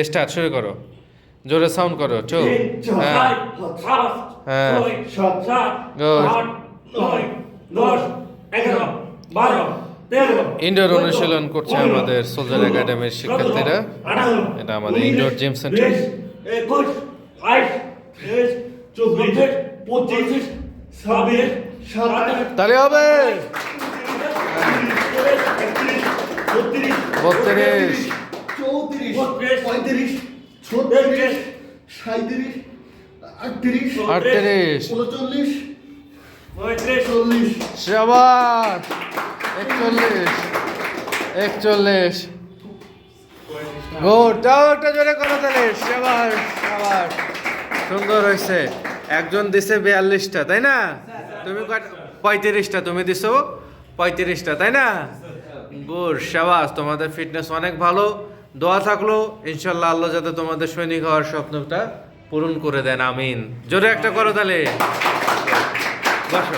Start শুরু করো, জোরে সাউন্ড করো। চো হ্যাঁ হ্যাঁ ইনডোর অনুশীলন করছে আমাদের সোলজার একাডেমির শিক্ষার্থীরা। এটা আমাদের ইনডোর জিম সেন্টার। তাহলে হবে 32 34 35 36 37 38 39 40 শাবাশ 41 গুড। দাও একটা জোরে করো তাহলে। শাবাশ শাবাশ, সুন্দর হয়েছে। একজন দিছে 42টা, তাই না? তুমি 35টা তুমি দিছো, 35টা, তাই না? গুড, শাবাশ। তোমাদের ফিটনেস অনেক ভালো। দোয়া থাকলো ইনশাল্লাহ আল্লাহ যাতে তোমাদের সৈনিক হওয়ার স্বপ্নটা পূরণ করে দেন, আমিন। জোরে একটা করো তাহলে। বসো।